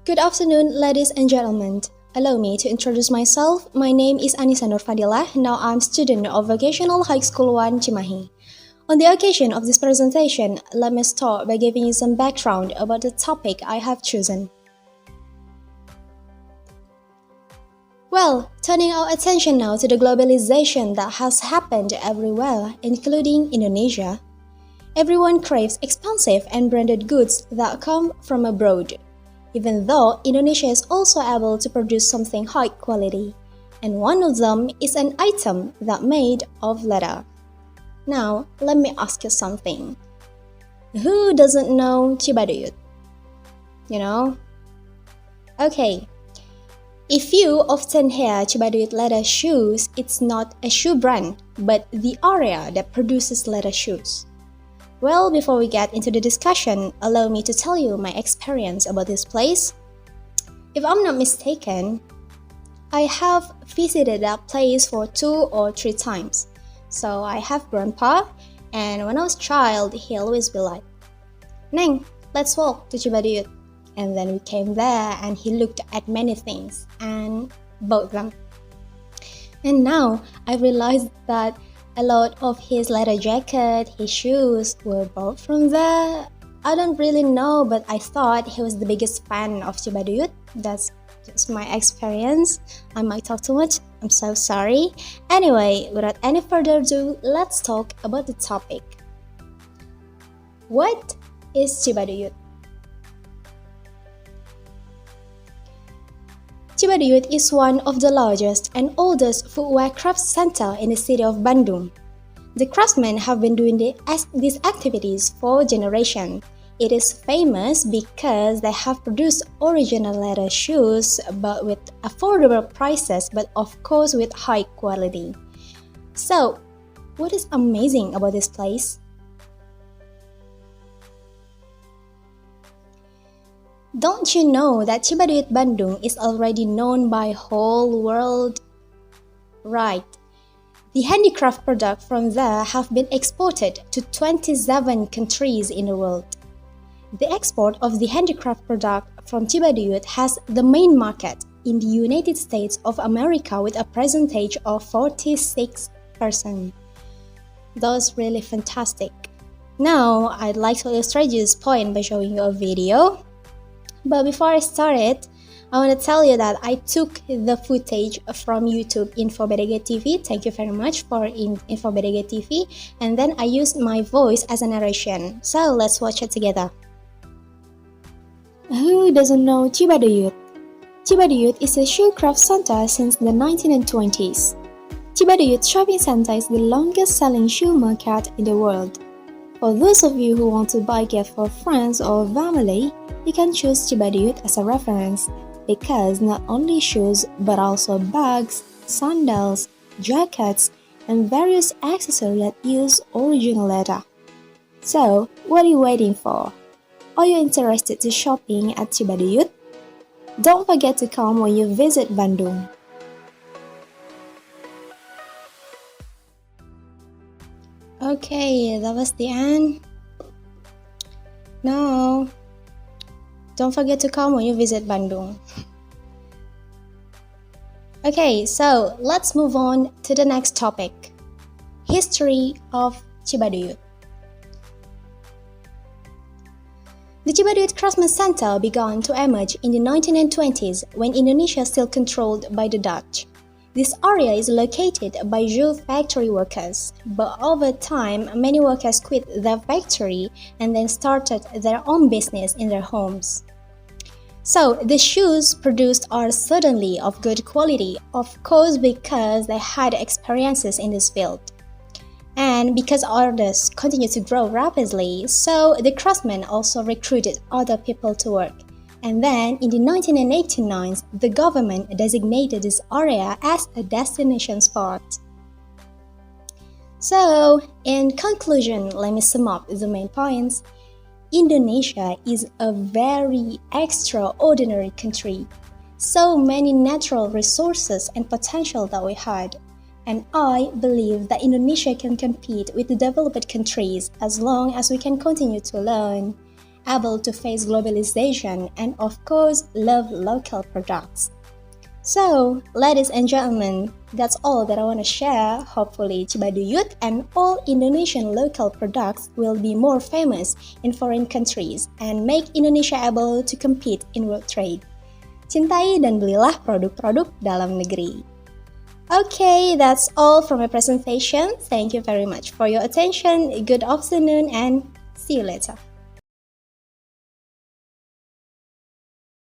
Good afternoon, ladies and gentlemen. Allow me to introduce myself. My name is Annisa Nur Fadillah. Now I'm student of Vocational High School 1 Cimahi. On the occasion of this presentation, let me start by giving you some background about the topic I have chosen. Well, turning our attention now to the globalization that has happened everywhere, including Indonesia. Everyone craves expensive and branded goods that come from abroad, even though Indonesia is also able to produce something high quality, and one of them is an item that made of leather. Now, let me ask you something. Who doesn't know Cibaduyut? You know? Okay. If you often hear Cibaduyut leather shoes, it's not a shoe brand, but the area that produces leather shoes. Well, before we get into the discussion, allow me to tell you my experience about this place. If I'm not mistaken, I have visited that place for 2 or 3 times. So I have grandpa, and when I was a child, he always be like, "Neng, let's walk to Cibaduyut." And then we came there and he looked at many things and bought them. And now I realized that a lot of his leather jacket, his shoes were bought from there. I don't really know, but I thought he was the biggest fan of Cibaduyut. That's just my experience. I might talk too much. I'm so sorry. Anyway, without any further ado, let's talk about the topic. What is Cibaduyut? Cibaduyut is one of the largest and oldest footwear craft center in the city of Bandung. The craftsmen have been doing these activities for generations. It is famous because they have produced original leather shoes but with affordable prices, but of course with high quality. So, what is amazing about this place? Don't you know that Cibaduyut Bandung is already known by whole world? Right. The handicraft products from there have been exported to 27 countries in the world. The export of the handicraft product from Cibaduyut has the main market in the United States of America with a percentage of 46%. That's really fantastic. Now, I'd like to illustrate this point by showing you a video. But before I start it, I want to tell you that I took the footage from YouTube Info BDG TV. Thank you very much for Info BDG TV. And then I used my voice as a narration. So let's watch it together. Who doesn't know Cibaduyut? Cibaduyut is a shoe craft center since the 1920s. Cibaduyut Shopping Center is the longest selling shoe market in the world. For those of you who want to buy gifts for friends or family, you can choose Cibaduyut as a reference because not only shoes but also bags, sandals, jackets, and various accessories that use original leather. So, what are you waiting for? Are you interested to shopping at Cibaduyut? Don't forget to come when you visit Bandung. Okay, that was the end. Now, don't forget to come when you visit Bandung. Okay, so let's move on to the next topic. History of Cibaduyut. The Cibaduyut Craftsman Center began to emerge in the 1920s when Indonesia was still controlled by the Dutch. This area is located by shoe factory workers, but over time, many workers quit their factory and then started their own business in their homes. So, the shoes produced are certainly of good quality, of course because they had experiences in this field. And because orders continue to grow rapidly, so the craftsmen also recruited other people to work. And then in the 1989, the government designated this area as a destination spot. So, in conclusion, let me sum up the main points. Indonesia is a very extraordinary country. So many natural resources and potential that we had. And I believe that Indonesia can compete with the developed countries as long as we can continue to learn. able to face globalization, and of course, love local products. So, ladies and gentlemen, that's all that I want to share. Hopefully, Cibaduyut and all Indonesian local products will be more famous in foreign countries and make Indonesia able to compete in world trade. Cintai dan belilah produk-produk dalam negeri. Okay, that's all from my presentation. Thank you very much for your attention. Good afternoon and see you later.